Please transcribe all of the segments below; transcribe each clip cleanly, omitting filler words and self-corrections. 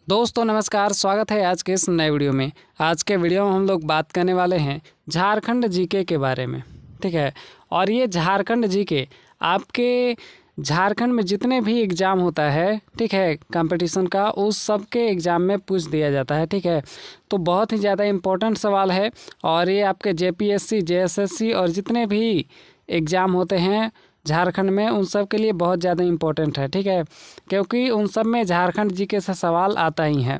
दोस्तों नमस्कार, स्वागत है आज के इस नए वीडियो में। आज के वीडियो में हम लोग बात करने वाले हैं झारखंड जीके के बारे में। ठीक है, और ये झारखंड जीके आपके झारखंड में जितने भी एग्ज़ाम होता है, ठीक है, कंपटीशन का, उस सब के एग्ज़ाम में पूछ दिया जाता है। ठीक है, तो बहुत ही ज़्यादा इम्पोर्टेंट सवाल है और ये आपके जेपीएससी, जेएसएससी और जितने भी एग्ज़ाम होते हैं झारखंड में उन सब के लिए बहुत ज़्यादा इम्पोर्टेंट है। ठीक है, क्योंकि उन सब में झारखंड जीके से सवाल आता ही है।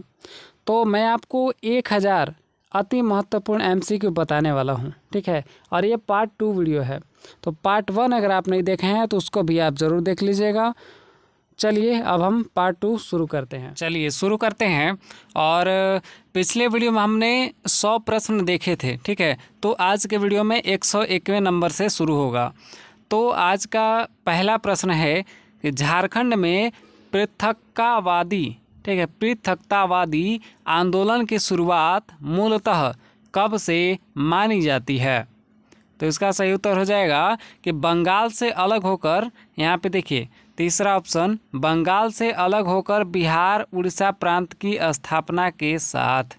तो मैं आपको 1000 अति महत्वपूर्ण एमसीक्यू बताने वाला हूं। ठीक है, और ये पार्ट 2 वीडियो है, तो पार्ट 1 अगर आप नहीं देखे हैं तो उसको भी आप ज़रूर देख लीजिएगा। चलिए अब हम पार्ट 2 शुरू करते हैं। और पिछले वीडियो में हमने 100 प्रश्न देखे थे। ठीक है, तो आज के वीडियो में 101वें नंबर से शुरू होगा। तो आज का पहला प्रश्न है कि झारखंड में पृथक्तावादी, ठीक है, पृथक्तावादी आंदोलन की शुरुआत मूलतः कब से मानी जाती है? तो इसका सही उत्तर हो जाएगा कि बंगाल से अलग होकर, यहाँ पे देखिए तीसरा ऑप्शन, बंगाल से अलग होकर बिहार उड़ीसा प्रांत की स्थापना के साथ।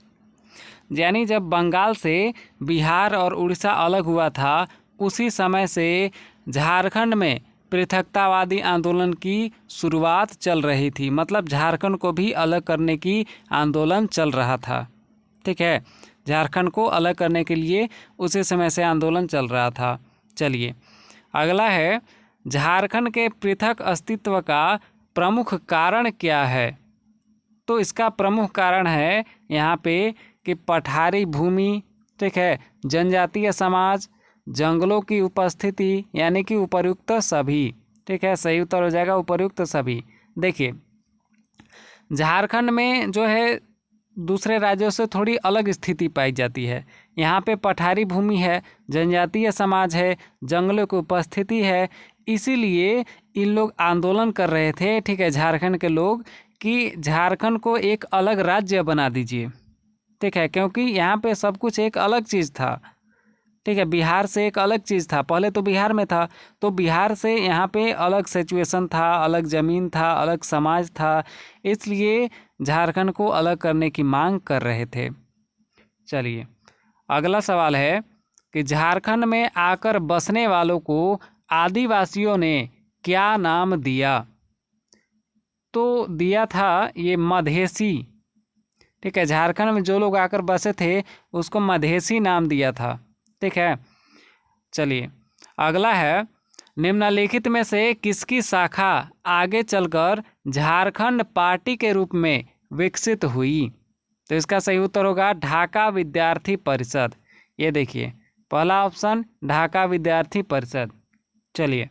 यानी जब बंगाल से बिहार और उड़ीसा अलग हुआ था उसी समय से झारखंड में पृथक्तावादी आंदोलन की शुरुआत चल रही थी। मतलब झारखंड को भी अलग करने की आंदोलन चल रहा था। ठीक है, झारखंड को अलग करने के लिए उसी समय से आंदोलन चल रहा था। चलिए अगला है, झारखंड के पृथक अस्तित्व का प्रमुख कारण क्या है? तो इसका प्रमुख कारण है यहाँ पे कि पठारी भूमि, ठीक है, जनजातीय समाज, जंगलों की उपस्थिति, यानी कि उपर्युक्त सभी। ठीक है, सही उत्तर हो जाएगा उपर्युक्त सभी। देखिए झारखंड में जो है दूसरे राज्यों से थोड़ी अलग स्थिति पाई जाती है। यहाँ पे पठारी भूमि है, जनजातीय समाज है, जंगलों की उपस्थिति है, इसीलिए इन लोग आंदोलन कर रहे थे, ठीक है, झारखंड के लोग, कि झारखंड को एक अलग राज्य बना दीजिए। ठीक है, क्योंकि यहाँ पे सब कुछ एक अलग चीज़ था। ठीक है, बिहार से एक अलग चीज़ था, पहले तो बिहार में था, तो बिहार से यहाँ पे अलग सिचुएशन था, अलग ज़मीन था, अलग समाज था, इसलिए झारखंड को अलग करने की मांग कर रहे थे। चलिए अगला सवाल है कि झारखंड में आकर बसने वालों को आदिवासियों ने क्या नाम दिया? तो दिया था ये मधेसी। ठीक है, झारखंड में जो लोग आकर बसे थे उसको मधेसी नाम दिया था। ठीक है, चलिए अगला है, निम्नलिखित में से किसकी शाखा आगे चलकर झारखंड पार्टी के रूप में विकसित हुई? तो इसका सही उत्तर होगा ढाका विद्यार्थी परिषद। ये देखिए पहला ऑप्शन ढाका विद्यार्थी परिषद। चलिए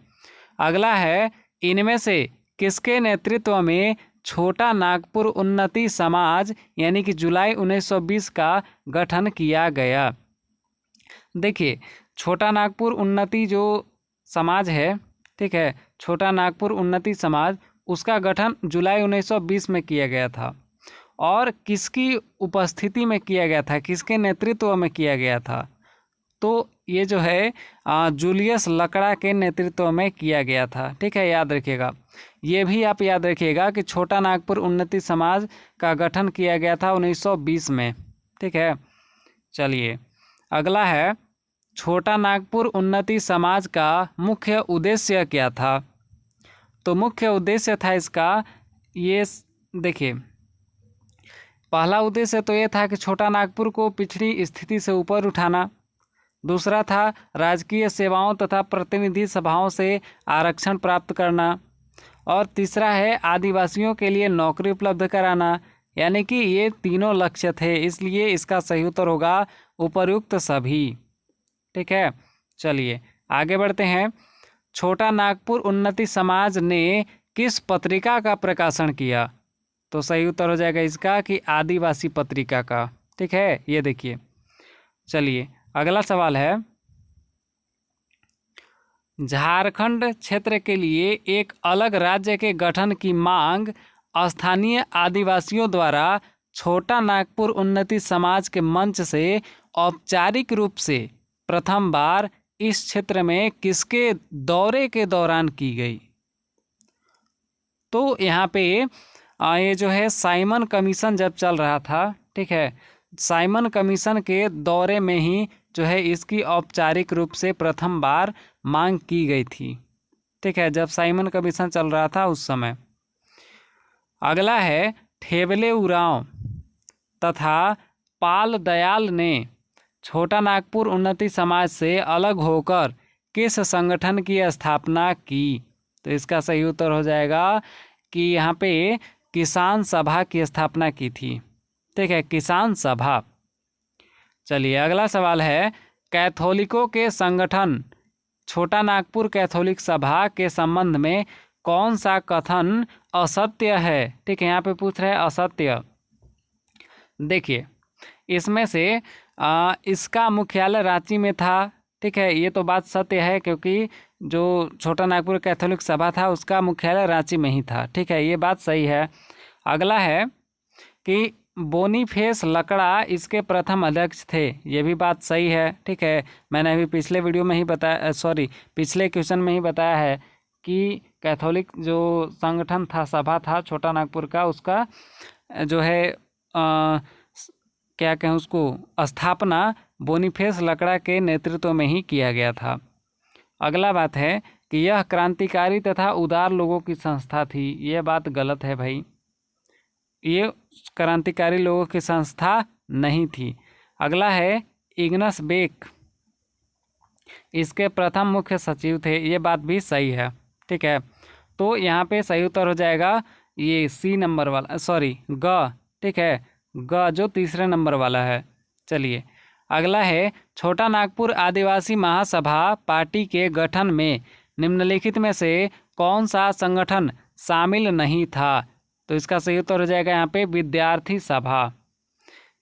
अगला है, इनमें से किसके नेतृत्व में छोटा नागपुर उन्नति समाज यानी कि जुलाई 1920 का गठन किया गया? देखिए छोटा नागपुर उन्नति जो समाज है, ठीक है, छोटा नागपुर उन्नति समाज, उसका गठन जुलाई 1920 में किया गया था। और किसकी उपस्थिति में किया गया था, किसके नेतृत्व में किया गया था? तो ये जो है जूलियस लकड़ा के नेतृत्व में किया गया था। ठीक है, याद रखिएगा, ये भी आप याद रखिएगा कि छोटा नागपुर उन्नति समाज का गठन किया गया था 1920 में। ठीक है, चलिए अगला है, छोटा नागपुर उन्नति समाज का मुख्य उद्देश्य क्या था? तो मुख्य उद्देश्य था इसका, ये देखिए पहला उद्देश्य तो ये था कि छोटा नागपुर को पिछड़ी स्थिति से ऊपर उठाना। दूसरा था राजकीय सेवाओं तथा प्रतिनिधि सभाओं से आरक्षण प्राप्त करना। और तीसरा है आदिवासियों के लिए नौकरी उपलब्ध कराना। यानी कि ये तीनों लक्ष्य थे, इसलिए इसका सही उत्तर होगा उपर्युक्त सभी। ठीक है, चलिए आगे बढ़ते हैं। छोटा नागपुर उन्नति समाज ने किस पत्रिका का प्रकाशन किया? तो सही उत्तर हो जाएगा इसका कि आदिवासी पत्रिका का। ठीक है, ये देखिए। चलिए अगला सवाल है, झारखंड क्षेत्र के लिए एक अलग राज्य के गठन की मांग स्थानीय आदिवासियों द्वारा छोटा नागपुर उन्नति समाज के मंच से औपचारिक रूप से प्रथम बार इस क्षेत्र में किसके दौरे के दौरान की गई? तो यहाँ पे ये जो है साइमन कमीशन जब चल रहा था, ठीक है, साइमन कमीशन के दौरे में ही जो है इसकी औपचारिक रूप से प्रथम बार मांग की गई थी, ठीक है, जब साइमन कमीशन चल रहा था उस समय। अगला है ठेबले उरांव तथा पाल दयाल ने छोटा नागपुर उन्नति समाज से अलग होकर किस संगठन की स्थापना की? तो इसका सही उत्तर हो जाएगा कि यहाँ पे किसान सभा की स्थापना की थी, ठीक है, किसान सभा। चलिए अगला सवाल है, कैथोलिकों के संगठन छोटा नागपुर कैथोलिक सभा के संबंध में कौन सा कथन असत्य है? ठीक है, यहाँ पे पूछ रहे हैं असत्य। देखिए इसमें से इसका मुख्यालय रांची में था, ठीक है, ये तो बात सत्य है क्योंकि जो छोटा नागपुर कैथोलिक सभा था उसका मुख्यालय रांची में ही था, ठीक है, ये बात सही है। अगला है कि बोनीफेस लकड़ा इसके प्रथम अध्यक्ष थे, ये भी बात सही है, ठीक है, मैंने अभी पिछले वीडियो में ही बताया, पिछले क्वेश्चन में ही बताया है कि कैथोलिक जो संगठन था, सभा था छोटा नागपुर का, उसका जो है क्या कहें उसको, स्थापना बोनीफेस लकड़ा के नेतृत्व में ही किया गया था। अगला बात है कि यह क्रांतिकारी तथा उदार लोगों की संस्था थी, यह बात गलत है भाई, ये क्रांतिकारी लोगों की संस्था नहीं थी। अगला है इग्नस बेक इसके प्रथम मुख्य सचिव थे, ये बात भी सही है, ठीक है, तो यहाँ पे सही उत्तर हो जाएगा ये सी नंबर वाला, ग, ठीक है, ग जो तीसरे नंबर वाला है। चलिए अगला है, छोटा नागपुर आदिवासी महासभा पार्टी के गठन में निम्नलिखित में से कौन सा संगठन शामिल नहीं था? तो इसका सही उत्तर हो जाएगा यहाँ पे विद्यार्थी सभा।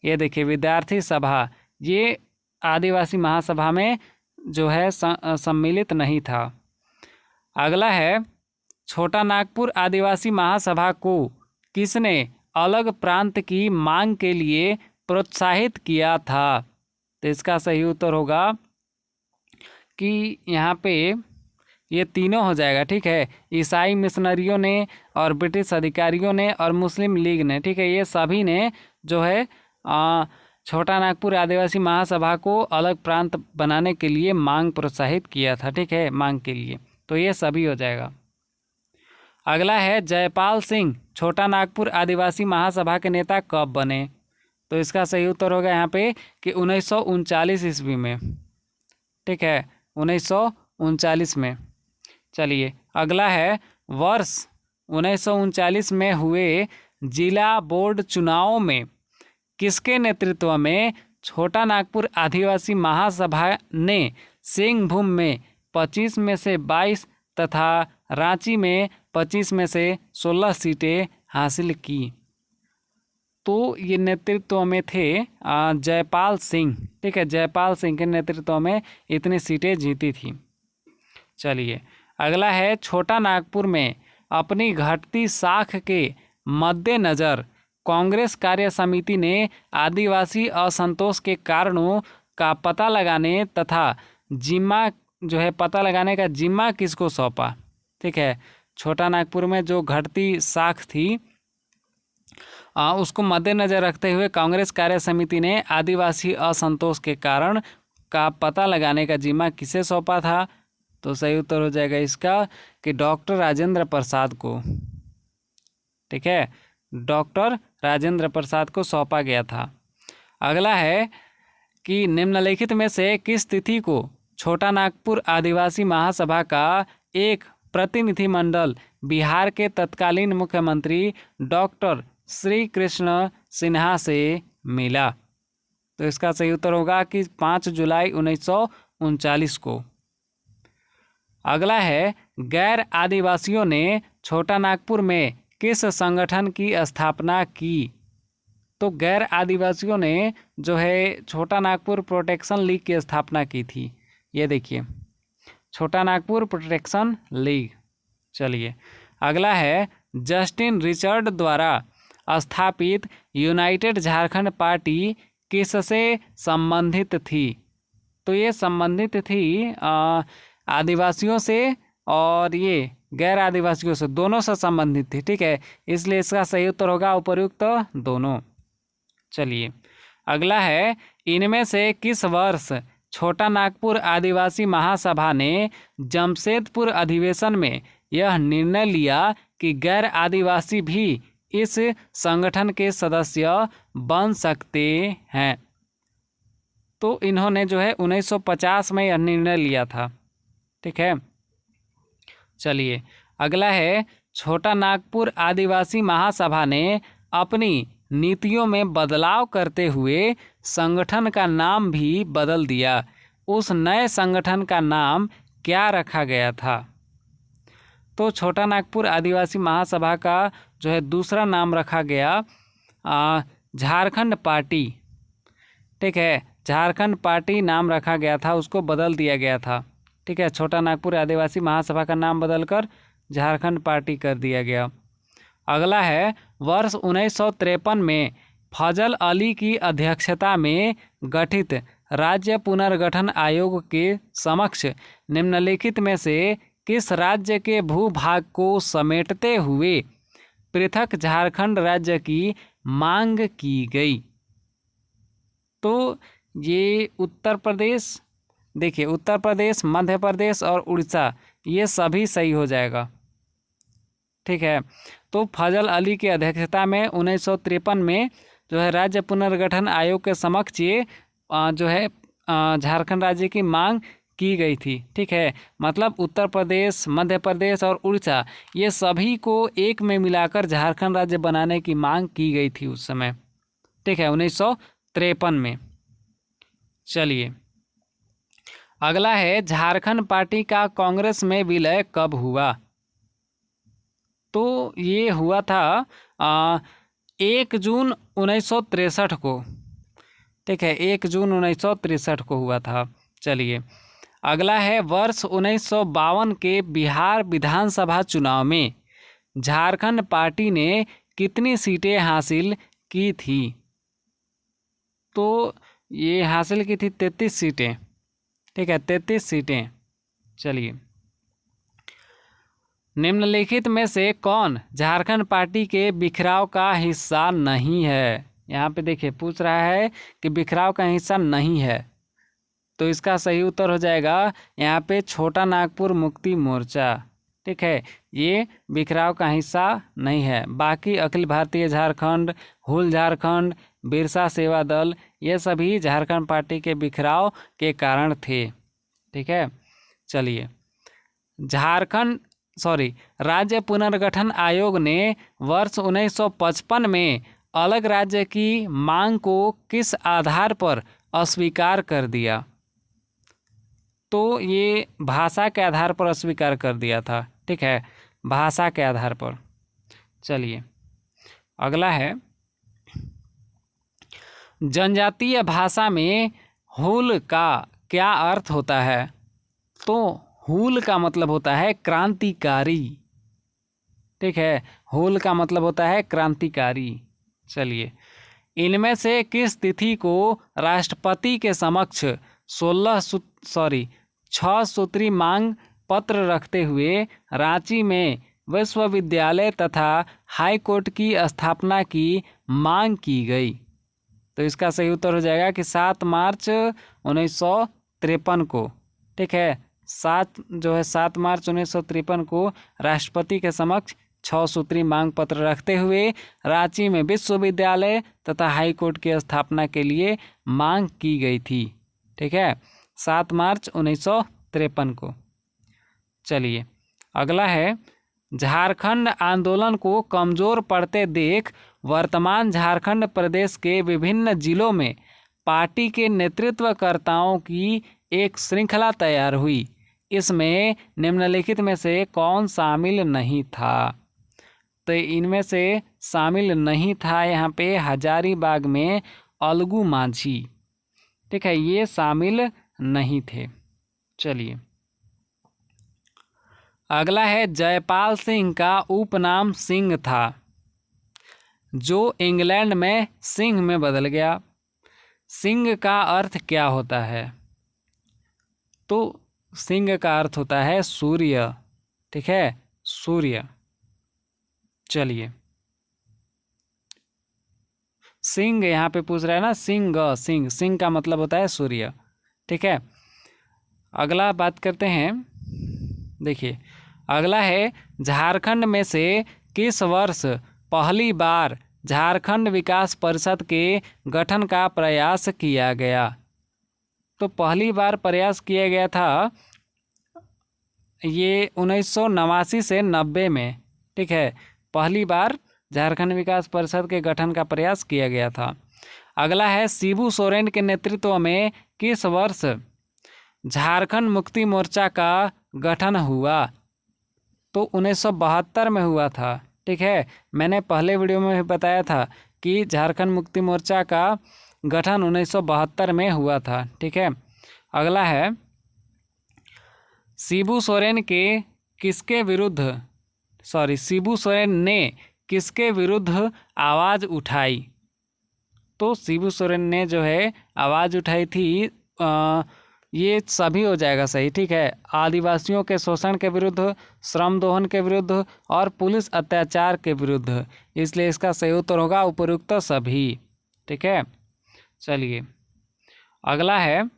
ये देखिए विद्यार्थी सभा ये आदिवासी महासभा में जो है सम्मिलित नहीं था। अगला है, छोटा नागपुर आदिवासी महासभा को किसने अलग प्रांत की मांग के लिए प्रोत्साहित किया था? तो इसका सही उत्तर होगा कि यहाँ पे ये तीनों हो जाएगा, ठीक है, ईसाई मिशनरियों ने और ब्रिटिश अधिकारियों ने और मुस्लिम लीग ने, ठीक है, ये सभी ने जो है छोटा नागपुर आदिवासी महासभा को अलग प्रांत बनाने के लिए मांग प्रोत्साहित किया था, ठीक है, मांग के लिए, तो ये सभी हो जाएगा। अगला है, जयपाल सिंह छोटा नागपुर आदिवासी महासभा के नेता कब बने? तो इसका सही उत्तर होगा यहाँ पे कि 1939 ईस्वी में, ठीक है, 1939 में। चलिए अगला है, वर्ष 1939 में हुए जिला बोर्ड चुनावों में किसके नेतृत्व में छोटा नागपुर आदिवासी महासभा ने सिंहभूम में 25 में से 22 तथा रांची में 25 में से 16 सीटें हासिल की? तो ये नेतृत्व में थे जयपाल सिंह, ठीक है, जयपाल सिंह के नेतृत्व में इतनी सीटें जीती थी। चलिए अगला है, छोटा नागपुर में अपनी घटती साख के मद्देनज़र कांग्रेस कार्य समिति ने आदिवासी असंतोष के कारणों का पता लगाने तथा जिम्मा जो है पता लगाने का जिम्मा किसको सौंपा? ठीक है, छोटा नागपुर में जो घटती साख थी उसको मद्देनज़र रखते हुए कांग्रेस कार्य समिति ने आदिवासी असंतोष के कारण का पता लगाने का जिम्मा किसे सौंपा था? तो सही उत्तर हो जाएगा इसका कि डॉक्टर राजेंद्र प्रसाद को, ठीक है, डॉक्टर राजेंद्र प्रसाद को सौंपा गया था। अगला है कि निम्नलिखित में से किस तिथि को छोटा नागपुर आदिवासी महासभा का एक प्रतिनिधिमंडल बिहार के तत्कालीन मुख्यमंत्री डॉक्टर श्री कृष्ण सिन्हा से मिला? तो इसका सही उत्तर होगा कि 5 जुलाई 1939 को। अगला है, गैर आदिवासियों ने छोटा नागपुर में किस संगठन की स्थापना की? तो गैर आदिवासियों ने जो है छोटा नागपुर प्रोटेक्शन लीग की स्थापना की थी। ये देखिए, छोटा नागपुर प्रोटेक्शन लीग। चलिए अगला है, जस्टिन रिचर्ड द्वारा स्थापित यूनाइटेड झारखंड पार्टी किससे संबंधित थी? तो ये संबंधित थी आदिवासियों से और ये गैर आदिवासियों से, दोनों से संबंधित थी। ठीक है, इसलिए इसका सही उत्तर होगा उपर्युक्त दोनों। चलिए अगला है, इनमें से किस वर्ष छोटा नागपुर आदिवासी महासभा ने जमशेदपुर अधिवेशन में यह निर्णय लिया कि गैर आदिवासी भी इस संगठन के सदस्य बन सकते हैं? तो इन्होंने जो है 1950 में यह निर्णय लिया था। ठीक है, चलिए अगला है, छोटा नागपुर आदिवासी महासभा ने अपनी नीतियों में बदलाव करते हुए संगठन का नाम भी बदल दिया। उस नए संगठन का नाम क्या रखा गया था? तो छोटा नागपुर आदिवासी महासभा का जो है दूसरा नाम रखा गया झारखंड पार्टी। ठीक है, झारखंड पार्टी नाम रखा गया था, उसको बदल दिया गया था। ठीक है, छोटा नागपुर आदिवासी महासभा का नाम बदलकर झारखंड पार्टी कर दिया गया। अगला है, वर्ष 1953 में फजल अली की अध्यक्षता में गठित राज्य पुनर्गठन आयोग के समक्ष निम्नलिखित में से किस राज्य के भूभाग को समेटते हुए पृथक झारखंड राज्य की मांग की गई? तो ये उत्तर प्रदेश, देखिए उत्तर प्रदेश, मध्य प्रदेश और उड़ीसा, ये सभी सही हो जाएगा। ठीक है, तो फजल अली की अध्यक्षता में 1953 में जो है राज्य पुनर्गठन आयोग के समक्ष ये जो है झारखंड राज्य की मांग की गई थी। ठीक है, मतलब उत्तर प्रदेश, मध्य प्रदेश और उड़ीसा, ये सभी को एक में मिलाकर झारखंड राज्य बनाने की मांग की गई थी उस समय। ठीक है, 1953 में। चलिए अगला है, झारखंड पार्टी का कांग्रेस में विलय कब हुआ? तो ये हुआ था 1 जून 1963 को। ठीक है, 1 जून 1963 को हुआ था। चलिए अगला है, वर्ष 1952 के बिहार विधानसभा चुनाव में झारखंड पार्टी ने कितनी सीटें हासिल की थी? तो ये हासिल की थी 33 सीटें। ठीक है, 33 सीटें। चलिए, निम्नलिखित में से कौन झारखंड पार्टी के बिखराव का हिस्सा नहीं है? यहाँ पे देखिए पूछ रहा है कि बिखराव का हिस्सा नहीं है, तो इसका सही उत्तर हो जाएगा यहाँ पे छोटा नागपुर मुक्ति मोर्चा। ठीक है, ये बिखराव का हिस्सा नहीं है। बाकी अखिल भारतीय झारखंड, हुल झारखंड, बिरसा सेवा दल, ये सभी झारखंड पार्टी के बिखराव के कारण थे। ठीक है, चलिए राज्य पुनर्गठन आयोग ने वर्ष 1955 में अलग राज्य की मांग को किस आधार पर अस्वीकार कर दिया? तो ये भाषा के आधार पर अस्वीकार कर दिया था। ठीक है, भाषा के आधार पर। चलिए अगला है, जनजातीय भाषा में हुल का क्या अर्थ होता है? तो हुल का मतलब होता है क्रांतिकारी। ठीक है, हुल का मतलब होता है क्रांतिकारी। चलिए, इनमें से किस तिथि को राष्ट्रपति के समक्ष 6 सूत्री मांग पत्र रखते हुए रांची में विश्वविद्यालय तथा हाई कोर्ट की स्थापना की मांग की गई? तो इसका सही उत्तर हो जाएगा कि 7 मार्च 1953 को। ठीक है, 7 मार्च 1953 को राष्ट्रपति के समक्ष 6 सूत्री मांग पत्र रखते हुए रांची में विश्वविद्यालय तथा हाई कोर्ट की स्थापना के लिए मांग की गई थी। ठीक है, 7 मार्च 1953 को। चलिए अगला है, झारखंड आंदोलन को कमजोर पड़ते देख वर्तमान झारखंड प्रदेश के विभिन्न जिलों में पार्टी के नेतृत्वकर्ताओं की एक श्रृंखला तैयार हुई। इसमें निम्नलिखित में से कौन शामिल नहीं था? तो इनमें से शामिल नहीं था यहाँ पे हजारीबाग में अलगू माझी। ठीक है, ये शामिल नहीं थे। चलिए अगला है, जयपाल सिंह का उपनाम सिंह था, जो इंग्लैंड में सिंह में बदल गया। सिंह का अर्थ क्या होता है? तो सिंह का अर्थ होता है सूर्य। ठीक है, सूर्य। चलिए, सिंह यहाँ पे पूछ रहा है ना, सिंह, सिंह, सिंह का मतलब होता है सूर्य। ठीक है, अगला बात करते हैं। देखिए, अगला है झारखंड में से किस वर्ष पहली बार झारखंड विकास परिषद के गठन का प्रयास किया गया। तो पहली बार प्रयास किया गया था ये 1989 से 90 में। ठीक है, पहली बार झारखंड विकास परिषद के गठन का प्रयास किया गया था। अगला है शिबू सोरेन के नेतृत्व में किस वर्ष झारखंड मुक्ति मोर्चा का गठन हुआ। तो 1972 में हुआ था। ठीक है, मैंने पहले वीडियो में भी बताया था कि झारखंड मुक्ति मोर्चा का गठन 1972 में हुआ था। ठीक है, अगला है शिबू सोरेन ने किसके विरुद्ध आवाज़ उठाई। तो शिबू सोरेन ने जो है आवाज़ उठाई थी, ये सभी हो जाएगा सही। ठीक है, आदिवासियों के शोषण के विरुद्ध, श्रम दोहन के विरुद्ध और पुलिस अत्याचार के विरुद्ध, इसलिए इसका सही उत्तर होगा उपरोक्त सभी। ठीक है, चलिए, अगला है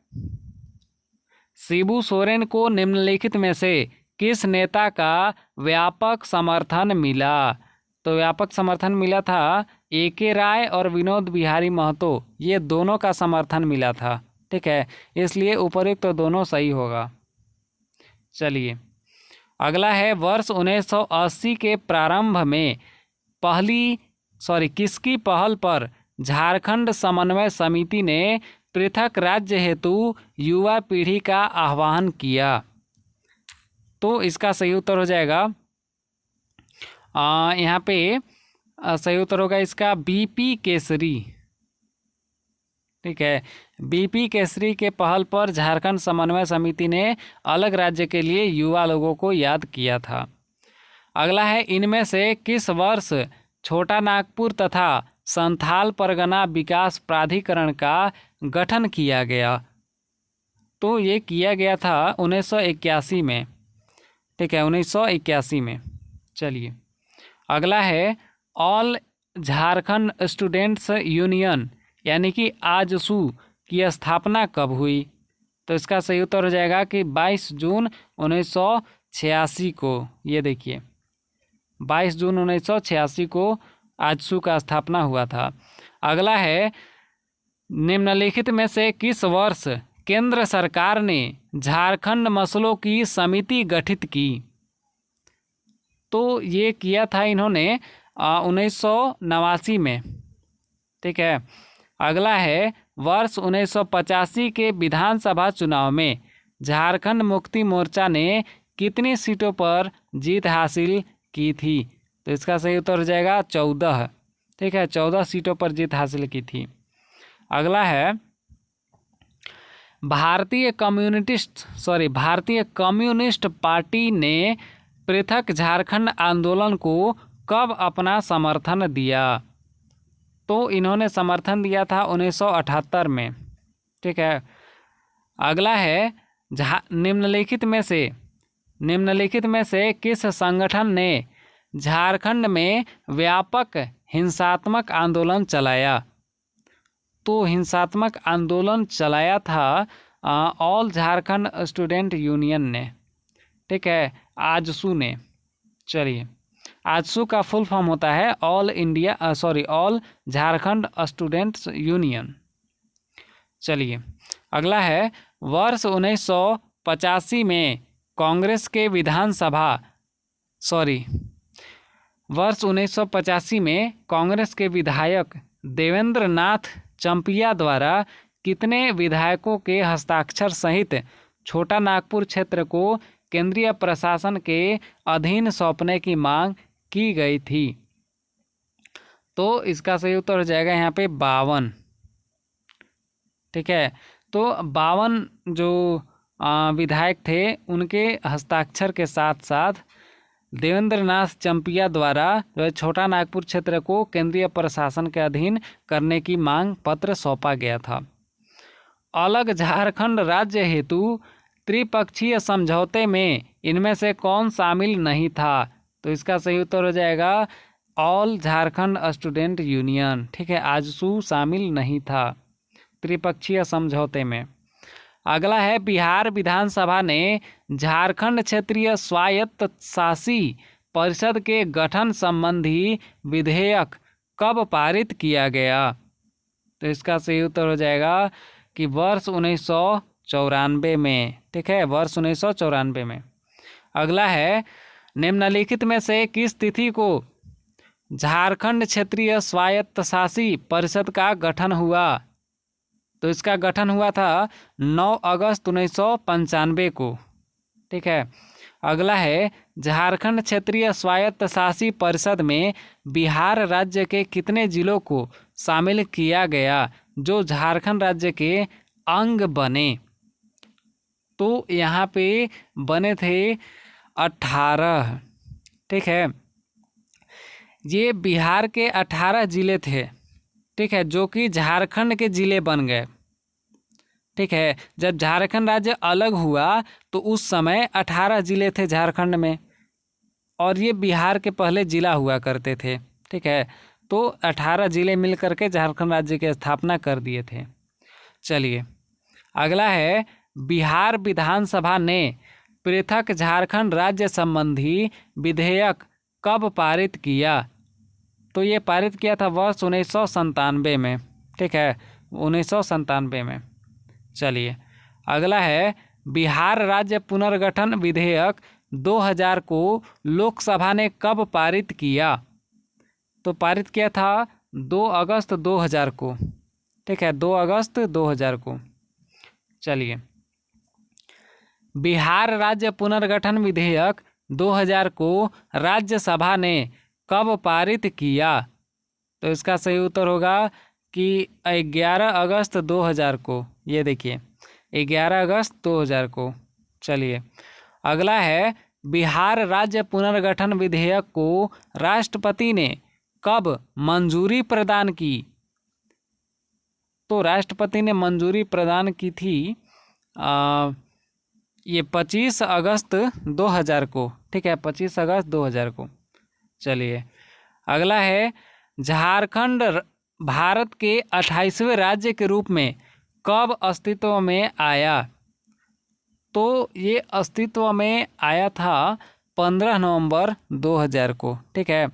शिबू सोरेन को निम्नलिखित में से किस नेता का व्यापक समर्थन मिला। तो व्यापक समर्थन मिला था A.K. राय और विनोद बिहारी महतो, ये दोनों का समर्थन मिला था। ठीक है, इसलिए उपरोक्त तो दोनों सही होगा। चलिए, अगला है वर्ष 1980 के प्रारंभ में किसकी पहल पर झारखंड समन्वय समिति ने पृथक राज्य हेतु युवा पीढ़ी का आह्वान किया। तो इसका सही उत्तर हो जाएगा यहाँ पे सही उत्तर होगा इसका BP केसरी। ठीक है, BP केसरी के पहल पर झारखंड समन्वय समिति ने अलग राज्य के लिए युवा लोगों को याद किया था। अगला है इनमें से किस वर्ष छोटा नागपुर तथा संथाल परगना विकास प्राधिकरण का गठन किया गया। तो ये किया गया था 1981 में। ठीक है, 1981 में। चलिए, अगला है ऑल झारखंड स्टूडेंट्स यूनियन यानी कि आजसू की स्थापना कब हुई। तो इसका सही उत्तर हो जाएगा कि 22 जून 1986 को। ये देखिए, 22 जून 1986 को आजसू का स्थापना हुआ था। अगला है निम्नलिखित में से किस वर्ष केंद्र सरकार ने झारखंड मसलों की समिति गठित की। तो ये किया था इन्होंने 1989 में। ठीक है, अगला है वर्ष 1985 के विधानसभा चुनाव में झारखंड मुक्ति मोर्चा ने कितनी सीटों पर जीत हासिल की थी। तो इसका सही उत्तर हो जाएगा 14। ठीक है, 14 सीटों पर जीत हासिल की थी। अगला है भारतीय कम्युनिस्ट पार्टी ने पृथक झारखंड आंदोलन को कब अपना समर्थन दिया। तो इन्होंने समर्थन दिया था 1978 में। ठीक है, अगला है निम्नलिखित में से किस संगठन ने झारखंड में व्यापक हिंसात्मक आंदोलन चलाया। तो हिंसात्मक आंदोलन चलाया था ऑल झारखंड स्टूडेंट यूनियन ने। ठीक है, आजसू ने। चलिए, आजसू का फुल फॉर्म होता है ऑल झारखंड स्टूडेंट्स यूनियन। चलिए, अगला है वर्ष 1985 में कांग्रेस के विधायक देवेंद्र नाथ चंपिया द्वारा कितने विधायकों के हस्ताक्षर सहित छोटा नागपुर क्षेत्र को केंद्रीय प्रशासन के अधीन सौंपने की मांग की गई थी। तो इसका सही उत्तर हो जाएगा यहाँ पे 52। ठीक है, तो 52 जो विधायक थे उनके हस्ताक्षर के साथ साथ देवेंद्र नाथ चंपिया द्वारा जो है छोटा नागपुर क्षेत्र को केंद्रीय प्रशासन के अधीन करने की मांग पत्र सौंपा गया था। अलग झारखंड राज्य हेतु त्रिपक्षीय समझौते में इनमें से कौन शामिल नहीं था? तो इसका सही उत्तर हो जाएगा ऑल झारखंड स्टूडेंट यूनियन। ठीक है, आजसू शामिल नहीं था त्रिपक्षीय समझौते में। अगला है बिहार विधानसभा ने झारखंड क्षेत्रीय स्वायत्त शासी परिषद के गठन संबंधी विधेयक कब पारित किया गया? तो इसका सही उत्तर हो जाएगा कि वर्ष 1994 में। ठीक है, वर्ष 1994 में। अगला है निम्नलिखित में से किस तिथि को झारखंड क्षेत्रीय स्वायत्तशासी परिषद का गठन हुआ? तो इसका गठन हुआ था 9 अगस्त 1995 को। ठीक है, अगला है झारखंड क्षेत्रीय स्वायत्तशासी परिषद में बिहार राज्य के कितने जिलों को शामिल किया गया जो झारखंड राज्य के अंग बने? तो यहाँ पे बने थे 18। ठीक है, ये बिहार के 18 जिले थे। ठीक है, जो कि झारखंड के जिले बन गए। ठीक है, जब झारखंड राज्य अलग हुआ तो उस समय 18 जिले थे झारखंड में, और ये बिहार के पहले जिला हुआ करते थे। ठीक है, तो 18 जिले मिल करके झारखंड राज्य की स्थापना कर दिए थे। चलिए, अगला है बिहार विधानसभा ने पृथक झारखंड राज्य संबंधी विधेयक कब पारित किया? तो ये पारित किया था वर्ष 1997 में। ठीक है, 1997 में। चलिए, अगला है बिहार राज्य पुनर्गठन विधेयक 2000 को लोकसभा ने कब पारित किया? तो पारित किया था 2 अगस्त 2000 को। ठीक है, 2 अगस्त 2000 को। चलिए, बिहार राज्य पुनर्गठन विधेयक 2000 को राज्यसभा ने कब पारित किया? तो इसका सही उत्तर होगा कि 11 अगस्त 2000 को। ये देखिए, 11 अगस्त 2000 को। चलिए, अगला है बिहार राज्य पुनर्गठन विधेयक को राष्ट्रपति ने कब मंजूरी प्रदान की? तो राष्ट्रपति ने मंजूरी प्रदान की थी ये 25 अगस्त 2000 को। ठीक है, 25 अगस्त 2000 को। चलिए, अगला है झारखंड भारत के 28वें राज्य के रूप में कब अस्तित्व में आया? तो ये अस्तित्व में आया था 15 नवंबर 2000 को। ठीक है,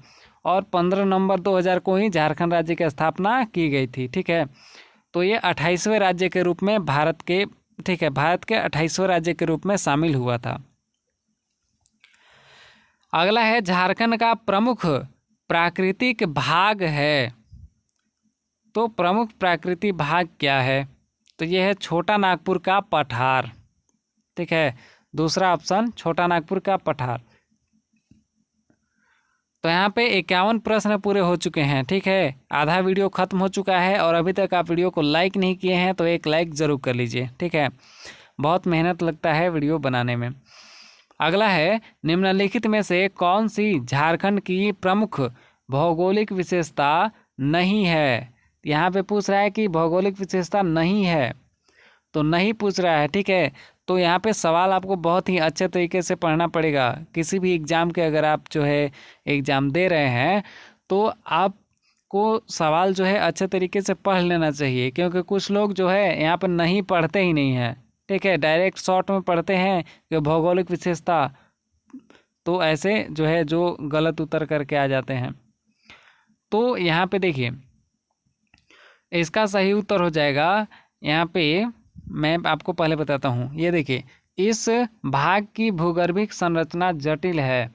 और 15 नवंबर 2000 को ही झारखंड राज्य की स्थापना की गई थी। ठीक है, तो ये 28वें राज्य के रूप में भारत के 28वें राज्य के रूप में शामिल हुआ था। अगला है झारखंड का प्रमुख प्राकृतिक भाग है। तो प्रमुख प्राकृतिक भाग क्या है? तो यह है छोटा नागपुर का पठार। ठीक है, दूसरा ऑप्शन छोटा नागपुर का पठार। तो यहाँ पे 51 प्रश्न पूरे हो चुके हैं। ठीक है, आधा वीडियो खत्म हो चुका है, और अभी तक आप वीडियो को लाइक नहीं किए हैं तो एक लाइक ज़रूर कर लीजिए। ठीक है, बहुत मेहनत लगता है वीडियो बनाने में। अगला है निम्नलिखित में से कौन सी झारखंड की प्रमुख भौगोलिक विशेषता नहीं है? यहाँ पे पूछ रहा है कि भौगोलिक विशेषता नहीं है, तो नहीं पूछ रहा है। ठीक है, तो यहाँ पे सवाल आपको बहुत ही अच्छे तरीके से पढ़ना पड़ेगा। किसी भी एग्ज़ाम के अगर आप जो है एग्ज़ाम दे रहे हैं तो आपको सवाल जो है अच्छे तरीके से पढ़ लेना चाहिए, क्योंकि कुछ लोग जो है यहाँ पर नहीं पढ़ते ही नहीं हैं। ठीक है, डायरेक्ट शॉर्ट में पढ़ते हैं कि भौगोलिक विशेषता, तो ऐसे जो है जो गलत उत्तर करके आ जाते हैं। तो यहाँ पे देखिए, इसका सही उत्तर हो जाएगा, यहाँ पे मैं आपको पहले बताता हूँ। ये देखिए, इस भाग की भूगर्भिक संरचना जटिल है,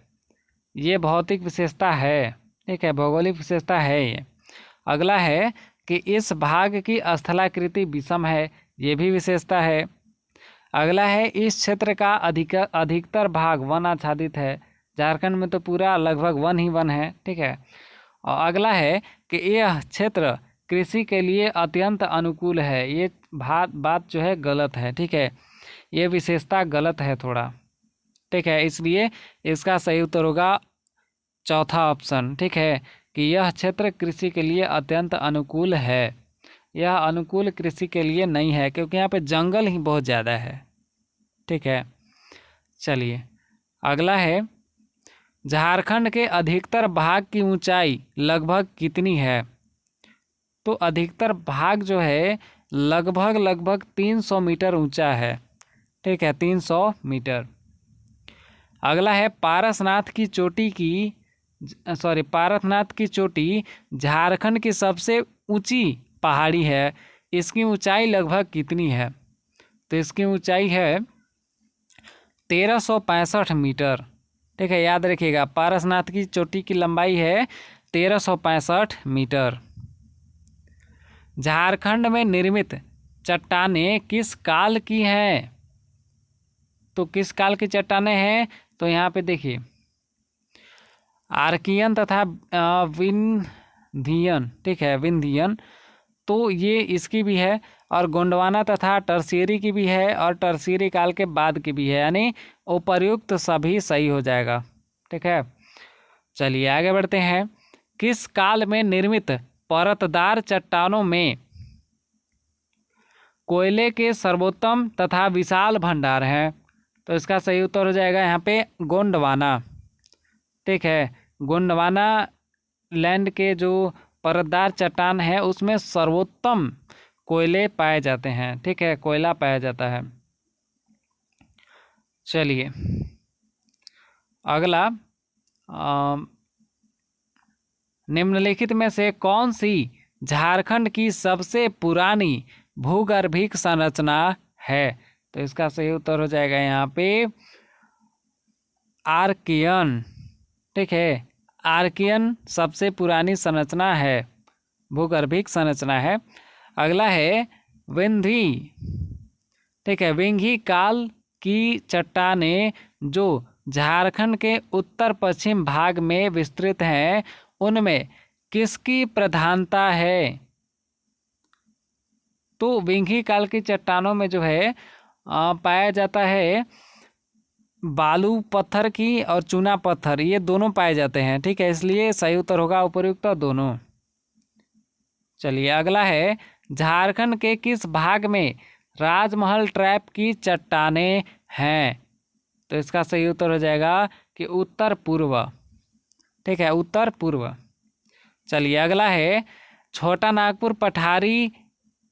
ये भौतिक विशेषता है। ठीक है, भौगोलिक विशेषता है ये। अगला है कि इस भाग की स्थलाकृति विषम है, ये भी विशेषता है। अगला है इस क्षेत्र का अधिकतर भाग वन आच्छादित है। झारखंड में तो पूरा लगभग वन ही वन है। ठीक है, और अगला है कि यह क्षेत्र कृषि के लिए अत्यंत अनुकूल है। ये बात जो है गलत है। ठीक है, ये विशेषता गलत है थोड़ा। ठीक है, इसलिए इसका सही उत्तर होगा चौथा ऑप्शन। ठीक है, कि यह क्षेत्र कृषि के लिए अत्यंत अनुकूल है। यह अनुकूल कृषि के लिए नहीं है, क्योंकि यहाँ पे जंगल ही बहुत ज़्यादा है। ठीक है। चलिए अगला है, झारखंड के अधिकतर भाग की ऊंचाई लगभग कितनी है? तो अधिकतर भाग जो है लगभग 300 मीटर ऊंचा है, ठीक है, 300 मीटर। अगला है, पारसनाथ की चोटी झारखंड की सबसे ऊंची पहाड़ी है, इसकी ऊंचाई लगभग कितनी है? तो इसकी ऊंचाई है 1365 मीटर, ठीक है, याद रखिएगा, पारसनाथ की चोटी की लंबाई है 1365 मीटर। झारखंड में निर्मित चट्टानें किस काल की हैं? तो किस काल की चट्टानें हैं? तो यहाँ पे देखिए, आर्कियन तथा विंध्यन, ठीक है, विंध्यन, तो ये इसकी भी है, और गोंडवाना तथा टर्शियरी की भी है, और टर्शियरी काल के बाद की भी है, यानी उपर्युक्त सभी सही हो जाएगा, ठीक है। चलिए आगे बढ़ते हैं, किस काल में निर्मित परतदार चट्टानों में कोयले के सर्वोत्तम तथा विशाल भंडार हैं? तो इसका सही उत्तर हो जाएगा यहाँ पे गोंडवाना, ठीक है। गोंडवाना लैंड के जो परतदार चट्टान है उसमें सर्वोत्तम कोयले पाए जाते हैं, ठीक है, कोयला पाया जाता है। चलिए अगला, निम्नलिखित में से कौन सी झारखंड की सबसे पुरानी भूगर्भिक संरचना है? तो इसका सही उत्तर हो जाएगा यहाँ पे आर्कियन, ठीक है, आर्कियन सबसे पुरानी संरचना है, भूगर्भिक संरचना है। अगला है विंधी, ठीक है, विंधी काल की चट्टानें जो झारखंड के उत्तर पश्चिम भाग में विस्तृत हैं, उनमें किसकी प्रधानता है? तो विंधी काल की चट्टानों में जो है पाया जाता है बालू पत्थर की और चूना पत्थर, ये दोनों पाए जाते हैं, ठीक है, इसलिए सही उत्तर होगा उपर्युक्त दोनों। चलिए अगला है, झारखंड के किस भाग में राजमहल ट्रैप की चट्टानें हैं? तो इसका सही उत्तर हो जाएगा कि उत्तर पूर्व, ठीक है, उत्तर पूर्व। चलिए अगला है, छोटा नागपुर पठारी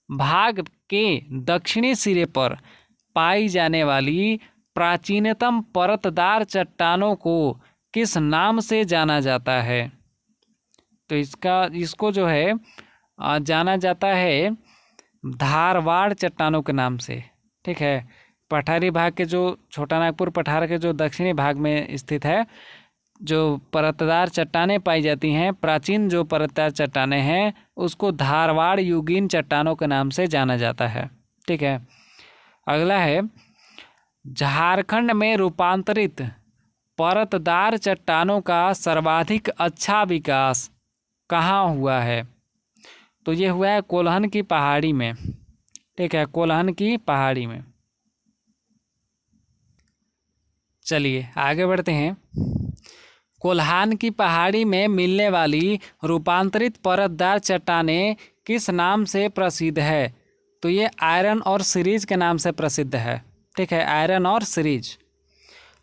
भाग के दक्षिणी सिरे पर पाई जाने वाली प्राचीनतम परतदार चट्टानों को किस नाम से जाना जाता है? तो इसको जो है जाना जाता है धारवाड़ चट्टानों के नाम से, ठीक है। पठारी भाग के जो छोटा नागपुर पठार के जो दक्षिणी भाग में स्थित है, जो परतदार चट्टानें पाई जाती हैं, प्राचीन जो परतदार चट्टानें हैं, उसको धारवाड़ युगीन चट्टानों के नाम से जाना जाता है, ठीक है। अगला है, झारखंड में रूपांतरित परतदार चट्टानों का सर्वाधिक अच्छा विकास कहाँ हुआ है? तो ये हुआ है कोल्हन की पहाड़ी में, ठीक है, कोल्हन की पहाड़ी में। चलिए आगे बढ़ते हैं, कोल्हान की पहाड़ी में मिलने वाली रूपांतरित परतदार चट्टानें किस नाम से प्रसिद्ध है? तो ये आयरन और सीरीज के नाम से प्रसिद्ध है, ठीक है, आयरन और सीरीज।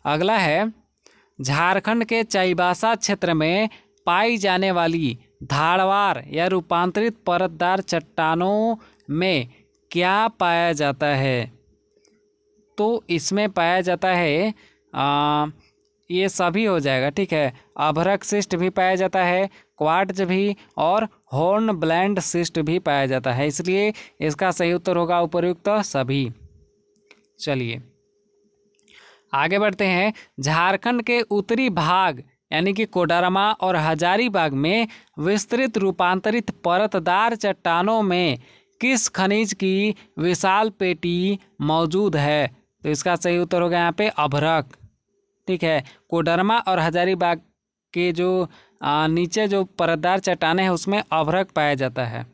अगला है, झारखंड के चाईबासा क्षेत्र में पाई जाने वाली धारवाड़ या रूपांतरित परतदार चट्टानों में क्या पाया जाता है? तो इसमें पाया जाता है ये सभी हो जाएगा, ठीक है, अभ्रक शिस्ट भी पाया जाता है, क्वार्ट्ज भी, और हॉर्न ब्लैंड शिस्ट भी पाया जाता है, इसलिए इसका सही उत्तर होगा उपर्युक्त सभी। चलिए आगे बढ़ते हैं, झारखंड के उत्तरी भाग यानी कि कोडरमा और हजारीबाग में विस्तृत रूपांतरित परतदार चट्टानों में किस खनिज की विशाल पेटी मौजूद है? तो इसका सही उत्तर होगा यहाँ पे अभ्रक, ठीक है। कोडरमा और हजारीबाग के जो नीचे जो परतदार चट्टानें हैं उसमें अभ्रक पाया जाता है,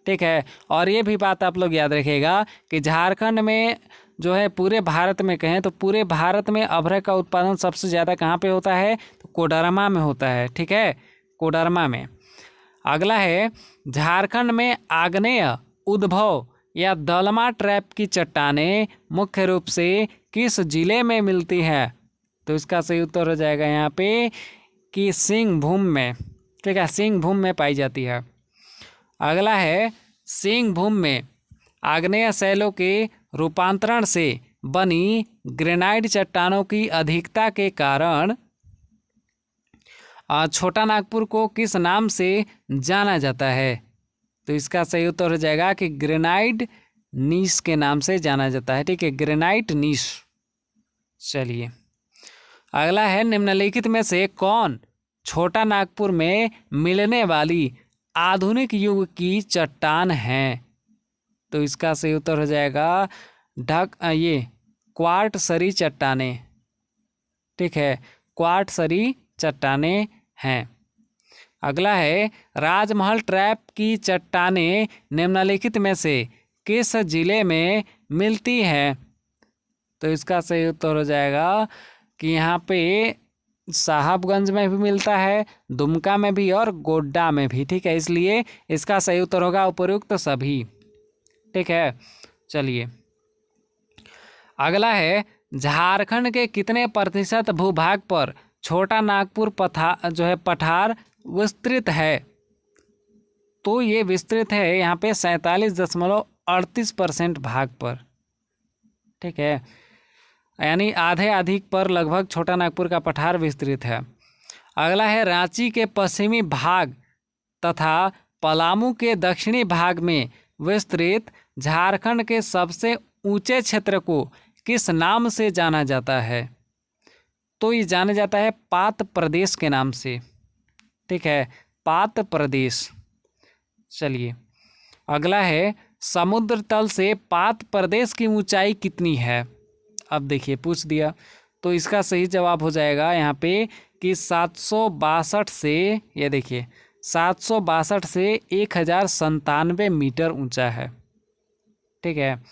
ठीक है। और ये भी बात आप लोग याद रखिएगा कि झारखंड में जो है पूरे भारत में कहें तो पूरे भारत में अभ्रक का उत्पादन सबसे ज़्यादा कहाँ पे होता है? तो कोडरमा में होता है, ठीक है, कोडरमा में। अगला है, झारखंड में आग्नेय उद्भव या दलमा ट्रैप की चट्टानें मुख्य रूप से किस जिले में मिलती है? तो इसका सही उत्तर हो जाएगा यहाँ पे कि सिंहभूम में। ठीक है, सिंहभूम में पाई जाती है। अगला है, सिंहभूम में आग्नेय शैलों के रूपांतरण से बनी ग्रेनाइट चट्टानों की अधिकता के कारण छोटा नागपुर को किस नाम से जाना जाता है? तो इसका सही उत्तर हो जाएगा कि ग्रेनाइट नीश के नाम से जाना जाता है। ठीक है, ग्रेनाइट नीश। चलिए, अगला है, निम्नलिखित में से कौन छोटा नागपुर में मिलने वाली आधुनिक युग की चट्टान है? तो इसका सही उत्तर हो जाएगा ये क्वार्टसरी चट्टानें। ठीक है, क्वार्टसरी चट्टानें हैं। अगला है, राजमहल ट्रैप की चट्टानें निम्नलिखित में से किस जिले में मिलती है? तो इसका सही उत्तर हो जाएगा कि यहाँ पे साहबगंज में भी मिलता है, दुमका में भी और गोड्डा में भी। ठीक है, इसलिए इसका सही उत्तर होगा उपयुक्त सभी। ठीक है, चलिए, अगला है, झारखंड के कितने प्रतिशत भूभाग पर छोटा नागपुर पठार विस्तृत है? तो ये विस्तृत है यहाँ पे 47.38% भाग पर। ठीक है, यानी आधे अधिक पर लगभग छोटा नागपुर का पठार विस्तृत है। अगला है, रांची के पश्चिमी भाग तथा पलामू के दक्षिणी भाग में विस्तृत झारखंड के सबसे ऊंचे क्षेत्र को किस नाम से जाना जाता है? तो ये जाना जाता है पात प्रदेश के नाम से। ठीक है, पात प्रदेश। चलिए, अगला है, समुद्र तल से पात प्रदेश की ऊंचाई कितनी है? अब देखिए, पूछ दिया, तो इसका सही जवाब हो जाएगा यहाँ पे कि 762 से, ये देखिए 762 से 1097 मीटर ऊंचा है। ठीक है,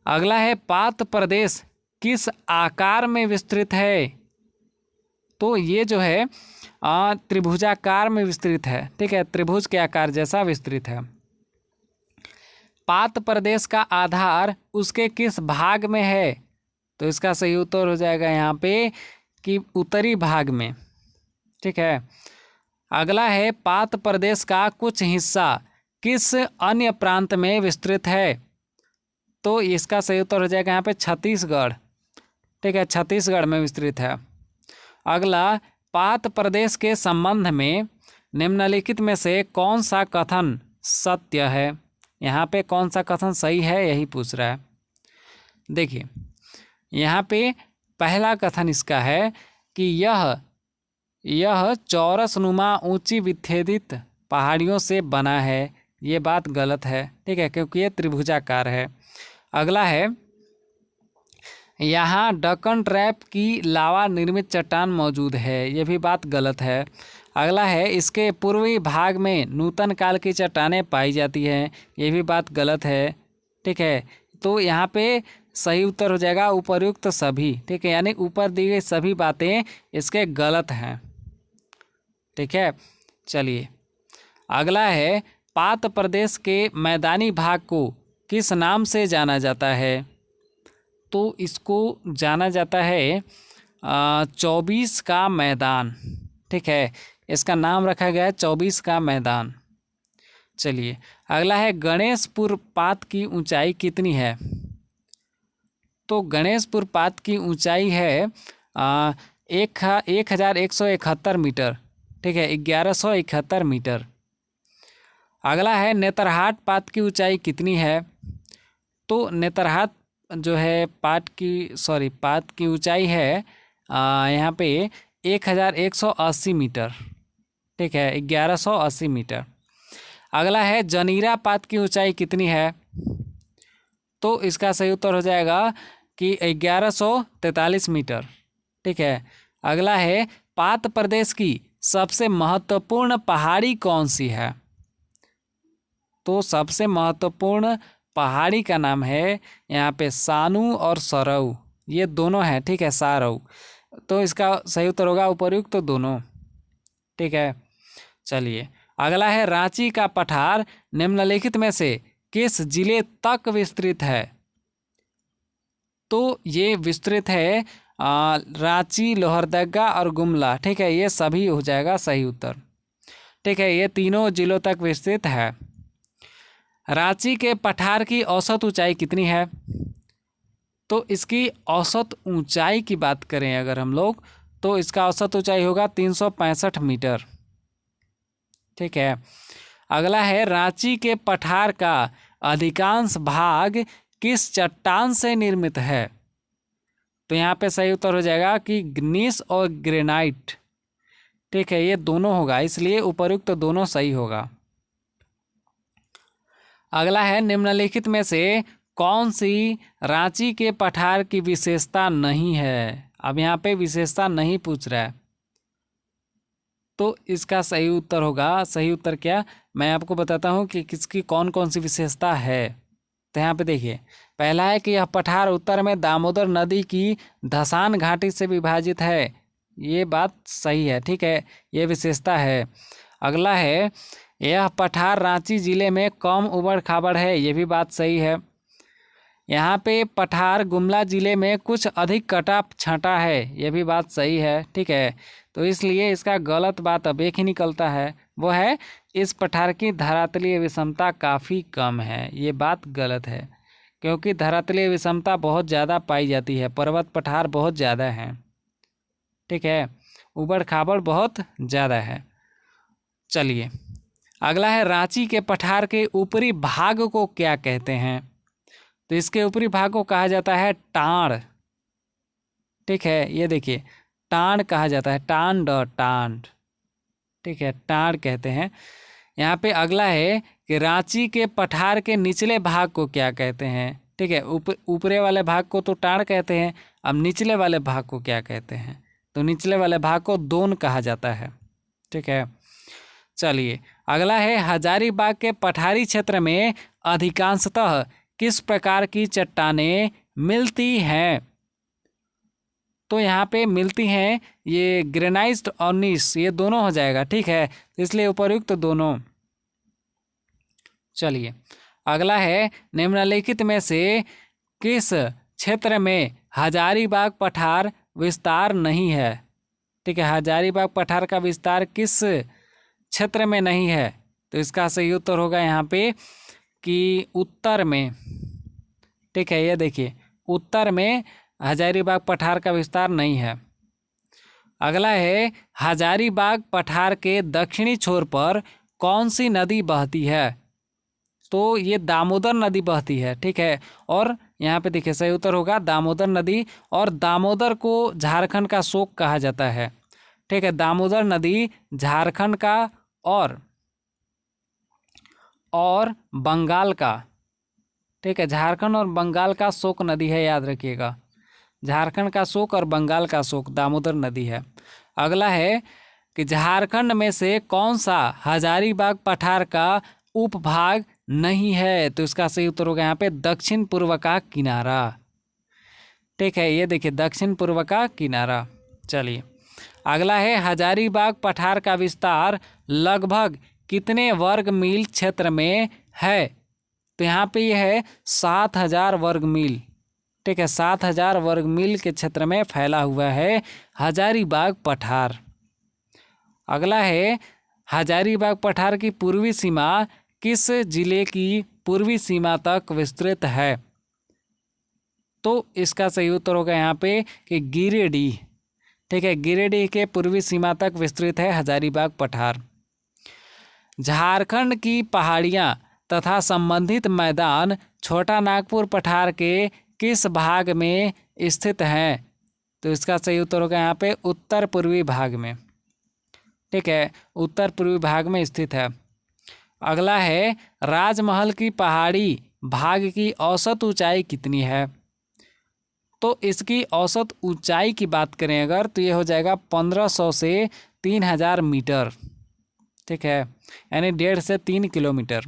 अगला है, पात प्रदेश किस आकार में विस्तृत है? तो ये जो है त्रिभुजाकार में विस्तृत है। ठीक है, त्रिभुज के आकार जैसा विस्तृत है। पात प्रदेश का आधार उसके किस भाग में है? तो इसका सही उत्तर हो जाएगा यहाँ पे कि उत्तरी भाग में। ठीक है, अगला है, पात प्रदेश का कुछ हिस्सा किस अन्य प्रांत में विस्तृत है? तो इसका सही उत्तर हो जाएगा यहाँ पे छत्तीसगढ़। ठीक है, छत्तीसगढ़ में विस्तृत है। अगला, पात प्रदेश के संबंध में निम्नलिखित में से कौन सा कथन सत्य है? यहाँ पे कौन सा कथन सही है, यही पूछ रहा है। देखिए, यहाँ पे पहला कथन इसका है कि यह चौरसनुमा ऊंची विच्छेदित पहाड़ियों से बना है। ये बात गलत है। ठीक है, क्योंकि ये त्रिभुजाकार है। अगला है, यहाँ डक्कन ट्रैप की लावा निर्मित चट्टान मौजूद है। ये भी बात गलत है। अगला है, इसके पूर्वी भाग में नूतन काल की चट्टानें पाई जाती हैं। ये भी बात गलत है। ठीक है, तो यहाँ पे सही उत्तर हो जाएगा उपर्युक्त सभी। ठीक है, यानी ऊपर दी गई सभी बातें इसके गलत हैं। ठीक है, चलिए, अगला है, पात प्रदेश के मैदानी भाग को किस नाम से जाना जाता है? तो इसको जाना जाता है 24 का मैदान। ठीक है, इसका नाम रखा गया है 24 का मैदान। चलिए, अगला है, गणेशपुर पात की ऊंचाई कितनी है? तो गणेशपुर पात की ऊंचाई है 1171 मीटर। ठीक है, 1171 मीटर। अगला है, नेतरहाट पात की ऊंचाई कितनी है? तो नेतरहाट जो है पात की ऊंचाई है यहाँ पे 1180 मीटर। ठीक है, 1180 मीटर। अगला है, जनीरा पात की ऊंचाई कितनी है? तो इसका सही उत्तर हो जाएगा कि 1143 मीटर। ठीक है, अगला है, पात प्रदेश की सबसे महत्वपूर्ण पहाड़ी कौन सी है? तो सबसे महत्वपूर्ण पहाड़ी का नाम है यहाँ पे सानू और सरऊ, ये दोनों हैं। ठीक है, सारऊ। तो इसका सही उत्तर होगा उपर्युक्त तो दोनों। ठीक है, चलिए, अगला है, रांची का पठार निम्नलिखित में से किस जिले तक विस्तृत है? तो ये विस्तृत है रांची, लोहरदगा और गुमला। ठीक है, ये सभी हो जाएगा सही उत्तर। ठीक है, ये तीनों जिलों तक विस्तृत है। रांची के पठार की औसत ऊंचाई कितनी है? तो इसकी औसत ऊंचाई की बात करें अगर हम लोग, तो इसका औसत ऊंचाई होगा 365 मीटर। ठीक है, अगला है रांची के पठार का अधिकांश भाग किस चट्टान से निर्मित है? तो यहाँ पे सही उत्तर हो जाएगा कि ग्नीस और ग्रेनाइट। ठीक है, ये दोनों होगा, इसलिए उपयुक्त दोनों सही होगा। अगला है निम्नलिखित में से कौन सी रांची के पठार की विशेषता नहीं है? अब यहाँ पे विशेषता नहीं पूछ रहा है, तो इसका सही उत्तर होगा, सही उत्तर क्या, मैं आपको बताता हूँ कि किसकी कौन कौन सी विशेषता है। तो यहाँ पे देखिए, पहला है कि यह पठार उत्तर में दामोदर नदी की धसान घाटी से विभाजित है। ये बात सही है। ठीक है, ये विशेषता है। अगला है यह पठार रांची जिले में कम उबड़ खाबड़ है। ये भी बात सही है। यहाँ पे पठार गुमला जिले में कुछ अधिक कटा छांटा है। ये भी बात सही है। ठीक है, तो इसलिए इसका गलत बात अब एक ही निकलता है, वो है इस पठार की धरातलीय विषमता काफ़ी कम है। ये बात गलत है, क्योंकि धरातलीय विषमता बहुत ज़्यादा पाई जाती है, पर्वत पठार बहुत ज़्यादा हैं। ठीक है, उबड़ खाबड़ बहुत ज़्यादा है। चलिए, अगला है रांची के पठार के ऊपरी भाग को क्या कहते हैं? तो इसके ऊपरी भाग को कहा जाता है टांड। ठीक है, ये देखिए, टांड कहा जाता है, टांड। ठीक है, टांड कहते हैं। यहाँ पे अगला है कि रांची के पठार के निचले भाग को क्या कहते हैं? ठीक है, ऊपरे वाले भाग को तो टांड कहते हैं, अब निचले वाले भाग को क्या कहते हैं? तो निचले वाले भाग को दोन कहा जाता है। ठीक है, चलिए, अगला है हजारीबाग के पठारी क्षेत्र में अधिकांशतः किस प्रकार की चट्टानें मिलती हैं? तो यहाँ पे मिलती हैं ये ग्रेनाइट और नीस, ये दोनों हो जाएगा। ठीक है, इसलिए उपयुक्त दोनों। चलिए, अगला है निम्नलिखित में से किस क्षेत्र में हजारीबाग पठार विस्तार नहीं है? ठीक है, हजारीबाग पठार का विस्तार किस क्षेत्र में नहीं है? तो इसका सही उत्तर होगा यहाँ पे कि उत्तर में। ठीक है, ये देखिए, उत्तर में हजारीबाग पठार का विस्तार नहीं है। अगला है हजारीबाग पठार के दक्षिणी छोर पर कौन सी नदी बहती है? तो ये दामोदर नदी बहती है। ठीक है, और यहाँ पे देखिए सही उत्तर होगा दामोदर नदी, और दामोदर को झारखंड का शोक कहा जाता है। ठीक है, दामोदर नदी झारखंड का और बंगाल का, ठीक है, झारखंड और बंगाल का शोक नदी है, याद रखिएगा, झारखंड का शोक और बंगाल का शोक दामोदर नदी है। अगला है कि झारखंड में से कौन सा हजारीबाग पठार का उपभाग नहीं है? तो इसका सही उत्तर होगा यहाँ पे दक्षिण पूर्व का किनारा। ठीक है, ये देखिए, दक्षिण पूर्व का किनारा। चलिए, अगला है हजारीबाग पठार का विस्तार लगभग कितने वर्ग मील क्षेत्र में है? तो यहाँ पे यह है 7000 वर्ग मील। ठीक है, 7000 वर्ग मील के क्षेत्र में फैला हुआ है हजारीबाग पठार। अगला है हजारीबाग पठार की पूर्वी सीमा किस जिले की पूर्वी सीमा तक विस्तृत है? तो इसका सही उत्तर होगा यहाँ पे कि गिरिडीह। ठीक है, गिरिडीह के पूर्वी सीमा तक विस्तृत है हजारीबाग पठार। झारखंड की पहाड़ियाँ तथा संबंधित मैदान छोटा नागपुर पठार के किस भाग में स्थित हैं? तो इसका सही उत्तर होगा यहाँ पे उत्तर पूर्वी भाग में। ठीक है, उत्तर पूर्वी भाग में स्थित है। अगला है राजमहल की पहाड़ी भाग की औसत ऊंचाई कितनी है? तो इसकी औसत ऊंचाई की बात करें अगर, तो ये हो जाएगा 1500 से 3000 मीटर। ठीक है, यानी 1.5 से 3 किलोमीटर।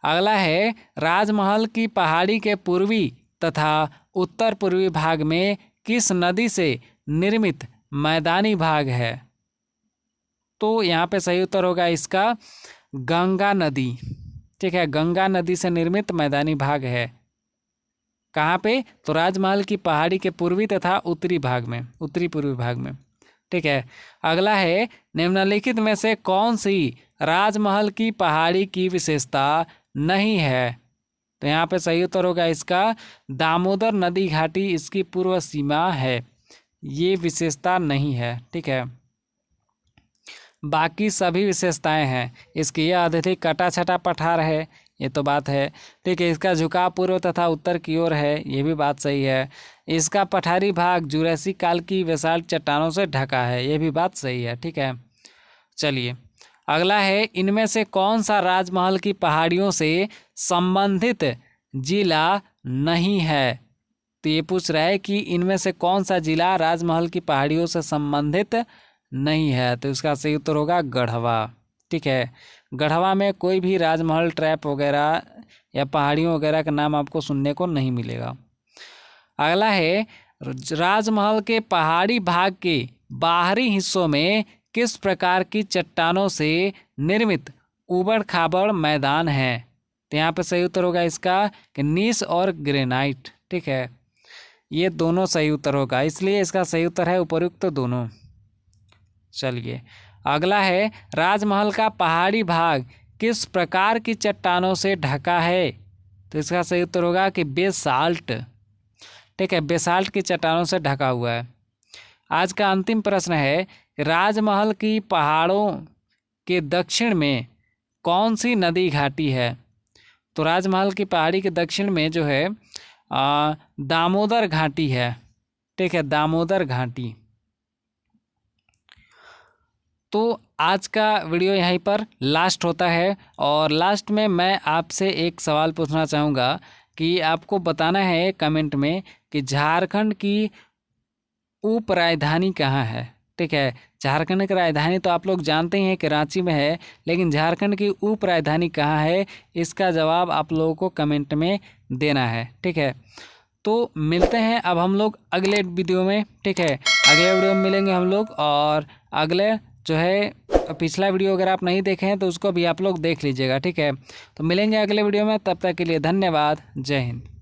अगला है राजमहल की पहाड़ी के पूर्वी तथा उत्तर पूर्वी भाग में किस नदी से निर्मित मैदानी भाग है? तो यहाँ पे सही उत्तर होगा इसका गंगा नदी। ठीक है, गंगा नदी से निर्मित मैदानी भाग है। कहाँ पे? तो राजमहल की पहाड़ी के पूर्वी तथा उत्तरी भाग में, उत्तरी पूर्वी भाग में। ठीक है, अगला है निम्नलिखित में से कौन सी राजमहल की पहाड़ी की विशेषता नहीं है? तो यहाँ पे सही उत्तर होगा इसका दामोदर नदी घाटी इसकी पूर्व सीमा है, ये विशेषता नहीं है। ठीक है, बाकी सभी विशेषताएं हैं इसकी। यह अत्यधिक कटा छटा पठार है, ये तो बात है। ठीक है, इसका झुकाव पूर्व तथा उत्तर की ओर है, ये भी बात सही है। इसका पठारी भाग जुरासिक काल की बेसाल्ट चट्टानों से ढका है, ये भी बात सही है। ठीक है, चलिए अगला है इनमें से कौन सा राजमहल की पहाड़ियों से संबंधित जिला नहीं है? तो ये पूछ रहा है कि इनमें से कौन सा जिला राजमहल की पहाड़ियों से संबंधित नहीं है? तो इसका सही उत्तर होगा गढ़वा। ठीक है, गढ़वा में कोई भी राजमहल ट्रैप वगैरह या पहाड़ियों वगैरह का नाम आपको सुनने को नहीं मिलेगा। अगला है राजमहल के पहाड़ी भाग के बाहरी हिस्सों में किस प्रकार की चट्टानों से निर्मित उबड़ खाबड़ मैदान है? तो यहाँ पे सही उत्तर होगा इसका कि नीस और ग्रेनाइट। ठीक है, ये दोनों सही उत्तर होगा, इसलिए इसका सही उत्तर है उपयुक्त दोनों। चलिए अगला है राजमहल का पहाड़ी भाग किस प्रकार की चट्टानों से ढका है? तो इसका सही उत्तर होगा कि बेसाल्ट। ठीक है, बेसाल्ट की चट्टानों से ढका हुआ है। आज का अंतिम प्रश्न है राजमहल की पहाड़ों के दक्षिण में कौन सी नदी घाटी है? तो राजमहल की पहाड़ी के दक्षिण में जो है दामोदर घाटी है। ठीक है, दामोदर घाटी। तो आज का वीडियो यहीं पर लास्ट होता है, और लास्ट में मैं आपसे एक सवाल पूछना चाहूँगा कि आपको बताना है कमेंट में कि झारखंड की उप राजधानी कहाँ है? ठीक है, झारखंड की राजधानी तो आप लोग जानते ही हैं कि रांची में है, लेकिन झारखंड की उप राजधानी कहाँ है, इसका जवाब आप लोगों को कमेंट में देना है। ठीक है, तो मिलते हैं अब हम लोग अगले वीडियो में। ठीक है, अगले वीडियो में मिलेंगे हम लोग, और अगले जो है पिछला वीडियो अगर आप नहीं देखे हैं तो उसको भी आप लोग देख लीजिएगा। ठीक है, तो मिलेंगे अगले वीडियो में, तब तक के लिए धन्यवाद। जय हिंद।